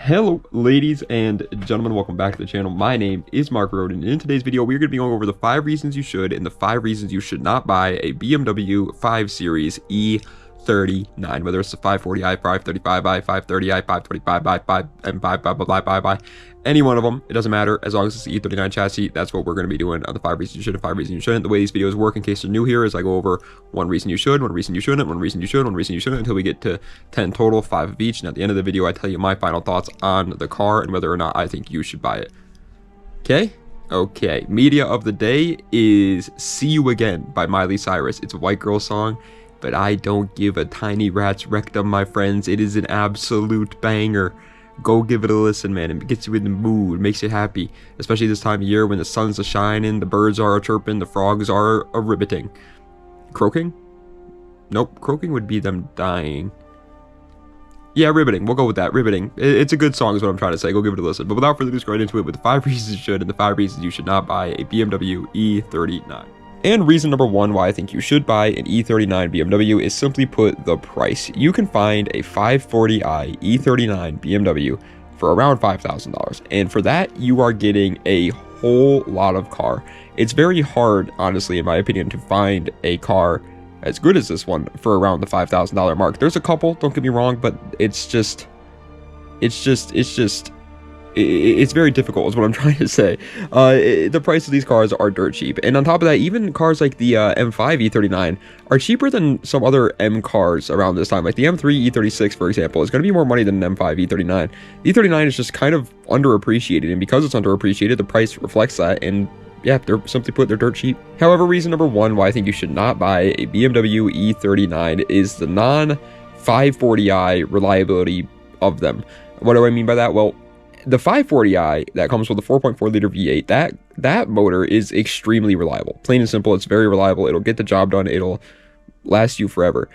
Hello ladies and gentlemen, welcome back to the channel. My name is Mark Roden, and in today's video we're going to be going over the 5 reasons you should and the 5 reasons you should not buy a BMW 5 Series E39, whether it's the 540i, 535i, 530i, 525i, 5 and 5 blah blah blah blah blah. Any one of them, it doesn't matter as long as it's the E39 chassis. That's what we're going to be doing on the 5 reasons you should and 5 reasons you shouldn't. The way these videos work, in case you're new here, is I go over 1 reason you should, 1 reason you shouldn't, 1 reason you should, 1 reason you shouldn't, until we get to 10 total, 5 of each. And at the end of the video, I tell you my final thoughts on the car and whether or not I think you should buy it. Okay. Media of the day is "See You Again" by Miley Cyrus. It's a white girl song, but I don't give a tiny rat's rectum, my friends. It is an absolute banger. Go give it a listen, man. It gets you in the mood, makes you happy, especially this time of year when the sun's a shining, the birds are a chirping, the frogs are a ribbiting. Croaking? Nope, croaking would be them dying. Yeah, ribbiting. We'll go with that. Ribbiting. It's a good song is what I'm trying to say. Go give it a listen. But without further ado, let's go right into it with the 5 reasons you should and the 5 reasons you should not buy a BMW E39. And reason number 1 why I think you should buy an E39 BMW is, simply put, the price. You can find a 540i E39 BMW for around $5,000. And for that, you are getting a whole lot of car. It's very hard, honestly, in my opinion, to find a car as good as this one for around the $5,000 mark. There's a couple, don't get me wrong, but it's very difficult is what I'm trying to say. The price of these cars are dirt cheap, and on top of that, even cars like the M5 E39 are cheaper than some other M cars around this time. Like the M3 E36, for example, is going to be more money than an M5 E39. The E39 is just kind of underappreciated, and because it's underappreciated, the price reflects that. And yeah, they're, simply put, they're dirt cheap. However, reason number 1 why I think you should not buy a BMW E39 is the non-540i reliability of them. What do I mean by that? Well, the 540i that comes with a 4.4 liter V8, that motor is extremely reliable. Plain and simple, it's very reliable. It'll get the job done. It'll last you forever.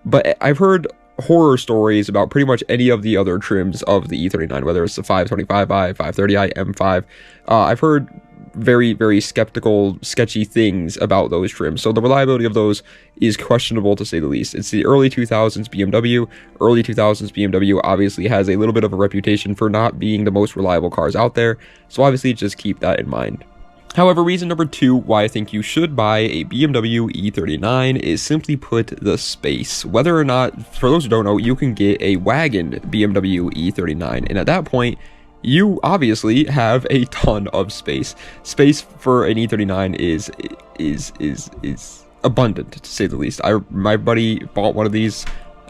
But I've heard horror stories about pretty much any of the other trims of the E39, whether it's the 525i, 530i, M5. I've heard very, very sketchy things about those trims. So the reliability of those is questionable, to say the least. It's the early 2000s BMW. Early 2000s BMW obviously has a little bit of a reputation for not being the most reliable cars out there. So obviously just keep that in mind. However, reason number 2 why I think you should buy a BMW E39 is, simply put, the space. Whether or not, for those who don't know, you can get a wagon BMW E39, and at that point, you obviously have a ton of space. Space for an E39 is abundant, to say the least. My buddy bought one of these.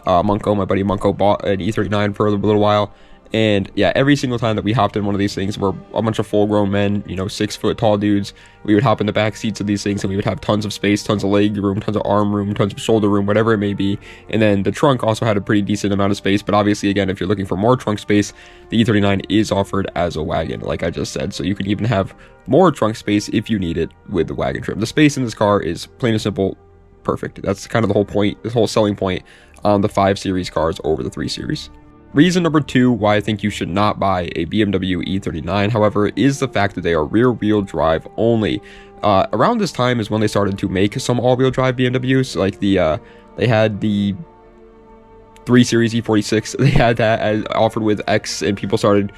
My buddy Munko bought an E39 for a little while. And yeah, every single time that we hopped in one of these things, we're a bunch of full-grown men, 6-foot tall dudes. We would hop in the back seats of these things, and we would have tons of space, tons of leg room, tons of arm room, tons of shoulder room, whatever it may be. And then the trunk also had a pretty decent amount of space. But obviously, again, if you're looking for more trunk space, the E39 is offered as a wagon, like I just said. So you can even have more trunk space if you need it with the wagon trim. The space in this car is, plain and simple, perfect. That's kind of the whole point, this whole selling point on the 5 Series cars over the 3 Series. Reason number 2 why I think you should not buy a BMW E39, however, is the fact that they are rear-wheel drive only. Around this time is when they started to make some all-wheel drive BMWs, like they had the 3 Series E46, they had that as offered with X, and people started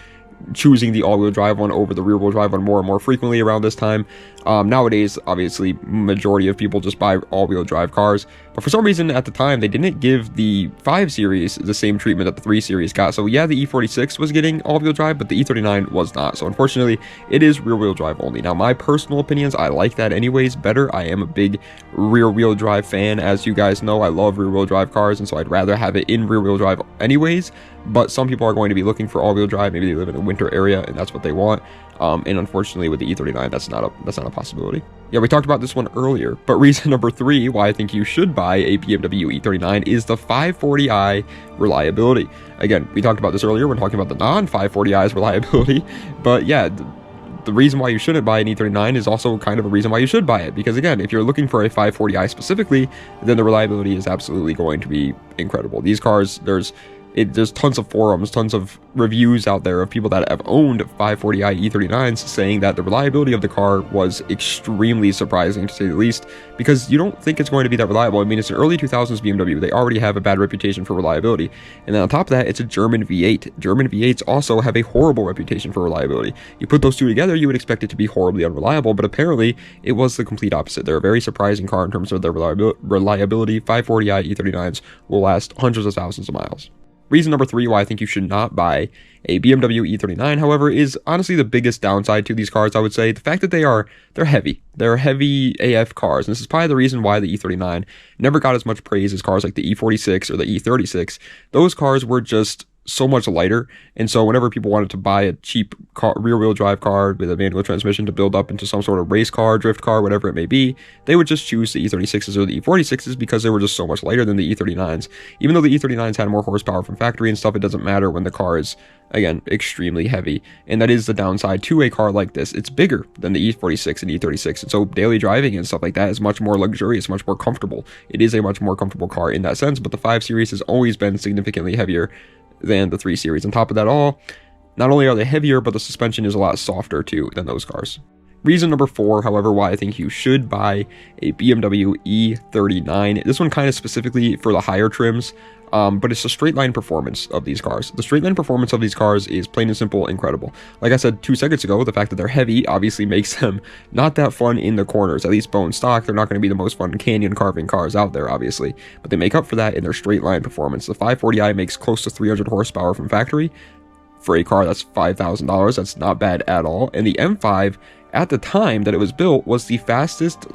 choosing the all-wheel drive one over the rear-wheel drive one more and more frequently around this time. Nowadays, obviously, majority of people just buy all-wheel drive cars, but for some reason at the time they didn't give the 5 Series the same treatment that the 3 Series got. So yeah, the E46 was getting all-wheel drive, but the E39 was not. So unfortunately, it is rear-wheel drive only. Now, my personal opinions, I like that anyways better. I am a big rear-wheel drive fan, as you guys know. I love rear-wheel drive cars, and so I'd rather have it in rear-wheel drive anyways. But some people are going to be looking for all-wheel drive. Maybe they live in a winter area and that's what they want. And unfortunately with the E39, that's not a possibility. Yeah, we talked about this one earlier, but reason number 3 why I think you should buy a BMW E39 is the 540i reliability. Again, we talked about this earlier when talking about the non-540i's reliability, but yeah, the reason why you shouldn't buy an E39 is also kind of a reason why you should buy it, because again, if you're looking for a 540i specifically, then the reliability is absolutely going to be incredible. These cars, there's tons of forums, tons of reviews out there of people that have owned 540i E39s saying that the reliability of the car was extremely surprising, to say the least, because you don't think it's going to be that reliable. I mean, it's an early 2000s BMW. They already have a bad reputation for reliability. And then on top of that, it's a German V8. German V8s also have a horrible reputation for reliability. You put those two together, you would expect it to be horribly unreliable, but apparently it was the complete opposite. They're a very surprising car in terms of their reliability. 540i E39s will last hundreds of thousands of miles. Reason number 3 why I think you should not buy a BMW E39, however, is honestly the biggest downside to these cars, I would say. The fact that they're heavy. They're heavy AF cars, and this is probably the reason why the E39 never got as much praise as cars like the E46 or the E36. Those cars were just so much lighter, and so whenever people wanted to buy a cheap car, rear-wheel drive car with a manual transmission to build up into some sort of race car, drift car, whatever it may be, they would just choose the E36s or the E46s because they were just so much lighter than the E39s. Even though the E39s had more horsepower from factory and stuff, it doesn't matter when the car is, again, extremely heavy, and that is the downside to a car like this. It's bigger than the E46 and E36, and so daily driving and stuff like that is much more luxurious, much more comfortable. It is a much more comfortable car in that sense, but the 5 Series has always been significantly heavier than the 3 Series. On top of that all, not only are they heavier, but the suspension is a lot softer too than those cars. Reason number 4, however, why I think you should buy a BMW E39. This one kind of specifically for the higher trims, but it's the straight line performance of these cars. The straight line performance of these cars is plain and simple incredible. Like I said 2 seconds ago, the fact that they're heavy obviously makes them not that fun in the corners. At least bone stock, they're not going to be the most fun canyon carving cars out there, obviously, but they make up for that in their straight line performance. The 540i makes close to 300 horsepower from factory. For a car that's $5,000, that's not bad at all. And the M5, at the time that it was built, was the fastest,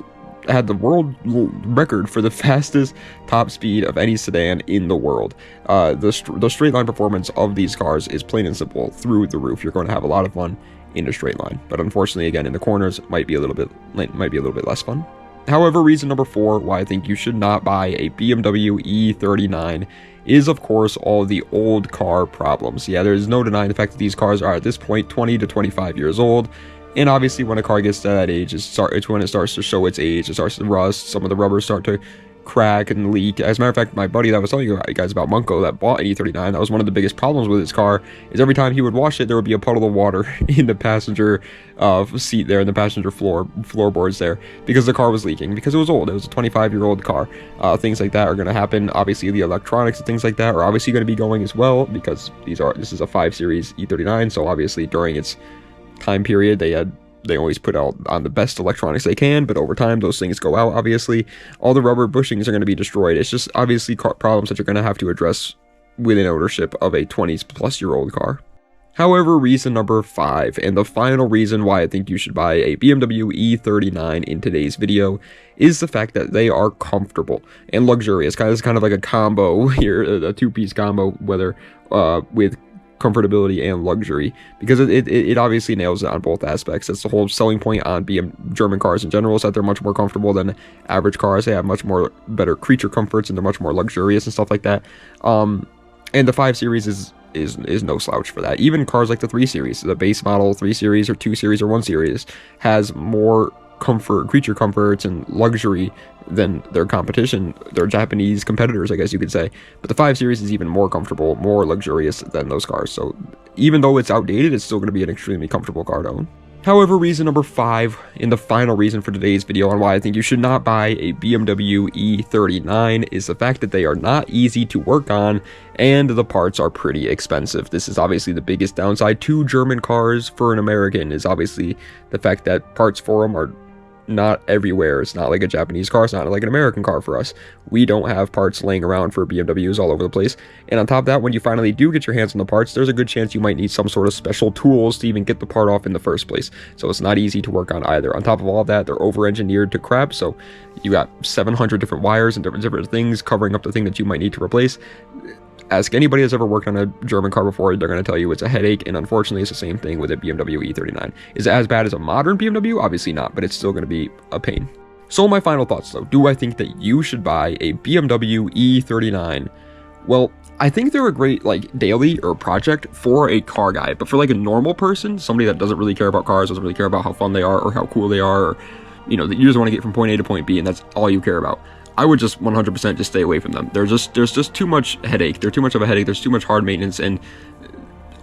had the world record for the fastest top speed of any sedan in the world. The straight line performance of these cars is plain and simple through the roof. You're going to have a lot of fun in a straight line, but unfortunately, again, in the corners, might be a little bit less fun. However, reason number 4 why I think you should not buy a BMW E39 is, of course, all the old car problems. Yeah, there's no denying the fact that these cars are at this point 20 to 25 years old. And obviously, when a car gets to that age, it's when it starts to show its age. It starts to rust. Some of the rubbers start to crack and leak. As a matter of fact, my buddy that I was telling you guys about, Munko, that bought an E39, that was one of the biggest problems with his car, is every time he would wash it, there would be a puddle of water in the passenger seat there, in the passenger floorboards there, because the car was leaking, because it was old. It was a 25-year-old car. Things like that are going to happen. Obviously, the electronics and things like that are obviously going to be going as well, because this is a 5 Series E39, so obviously during its time period, they always put out on the best electronics they can, but over time those things go out. Obviously, all the rubber bushings are going to be destroyed. It's just obviously problems that you're going to have to address within ownership of a 20-plus-year-old car. However, reason number 5, and the final reason why I think you should buy a BMW E39 in today's video, is the fact that they are comfortable and luxurious. It's kind of like a combo here, a 2-piece combo, whether with comfortability and luxury, because it obviously nails it on both aspects. That's the whole selling point on German cars in general, is that they're much more comfortable than average cars. They have much more better creature comforts, and they're much more luxurious and stuff like that. And the 5 Series is no slouch for that. Even cars like the 3 Series, the base model 3 Series or 2 Series or 1 Series, has more creature comforts and luxury than their competition, their Japanese competitors, I guess you could say. But the 5 Series is even more comfortable, more luxurious than those cars. So even though it's outdated, it's still going to be an extremely comfortable car to own. However, reason number 5, and the final reason for today's video on why I think you should not buy a BMW E39, is the fact that they are not easy to work on, and the parts are pretty expensive. This is obviously the biggest downside to German cars for an American, is obviously the fact that parts for them are not everywhere. It's not like a Japanese car. It's not like an American car for us. We don't have parts laying around for BMWs all over the place. And on top of that, when you finally do get your hands on the parts, there's a good chance you might need some sort of special tools to even get the part off in the first place. So it's not easy to work on either. On top of all of that, they're over-engineered to crap. So you got 700 different wires and different things covering up the thing that you might need to replace. Ask anybody that's ever worked on a German car before, they're going to tell you it's a headache, and unfortunately it's the same thing with a BMW E39. Is it as bad as a modern BMW? Obviously not, but it's still going to be a pain. So my final thoughts though, do I think that you should buy a BMW E39? Well, I think they're a great daily or project for a car guy, but for a normal person, somebody that doesn't really care about cars, doesn't really care about how fun they are or how cool they are, or you just want to get from point A to point B and that's all you care about. I would just 100% just stay away from them. There's just too much headache. They're too much of a headache. There's too much hard maintenance. And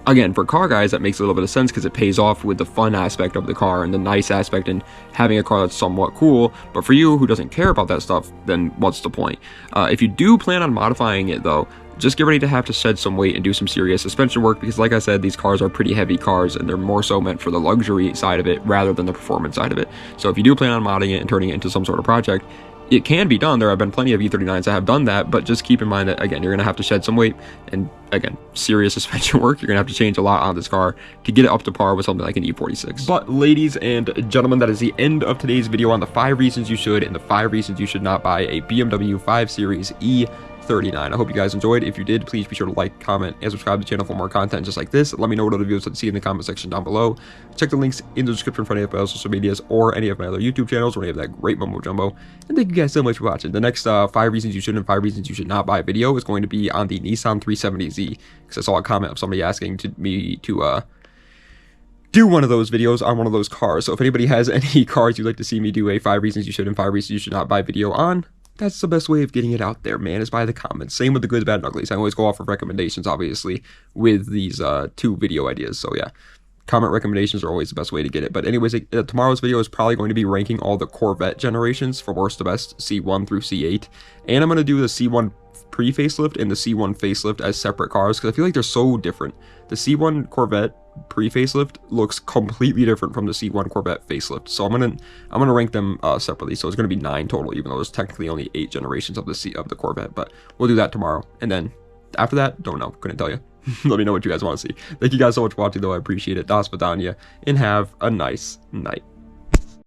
again, for car guys, that makes a little bit of sense because it pays off with the fun aspect of the car and the nice aspect and having a car that's somewhat cool. But for you who doesn't care about that stuff, then what's the point? If you do plan on modifying it though, just get ready to have to shed some weight and do some serious suspension work, because like I said, these cars are pretty heavy cars and they're more so meant for the luxury side of it rather than the performance side of it. So if you do plan on modding it and turning it into some sort of project, it can be done. There have been plenty of E39s that have done that, but just keep in mind that, again, you're going to have to shed some weight and, again, serious suspension work. You're going to have to change a lot on this car to get it up to par with something like an E46. But ladies and gentlemen, that is the end of today's video on the 5 reasons you should and the 5 reasons you should not buy a BMW 5 Series E39. I hope you guys enjoyed. If you did, please be sure to like, comment, and subscribe to the channel for more content just like this. Let me know what other videos I'd see in the comment section down below. Check the links in the description for any of my other social medias or any of my other YouTube channels or any of that great mumbo jumbo. And thank you guys so much for watching. The next 5 reasons you should and 5 reasons you should not buy video is going to be on the Nissan 370Z, because I saw a comment of somebody asking me to do one of those videos on one of those cars. So if anybody has any cars you'd like to see me do a 5 reasons you should and 5 reasons you should not buy video on, that's the best way of getting it out there, man, is by the comments. Same with the good, bad, and uglies. I always go off of recommendations, obviously, with these 2 video ideas. So yeah, comment recommendations are always the best way to get it. But anyways, tomorrow's video is probably going to be ranking all the Corvette generations from worst to best, C1 through C8. And I'm going to do the C1 pre-facelift and the C1 facelift as separate cars, because I feel like they're so different. The C1 Corvette pre-facelift looks completely different from the C1 Corvette facelift, so I'm gonna rank them separately. So it's gonna be 9 total, even though there's technically only 8 generations of the Corvette. But we'll do that tomorrow, and then after that, don't know, couldn't tell you. Let me know what you guys want to see. Thank you guys so much for watching, though. I appreciate it. Das Vidania, and have a nice night.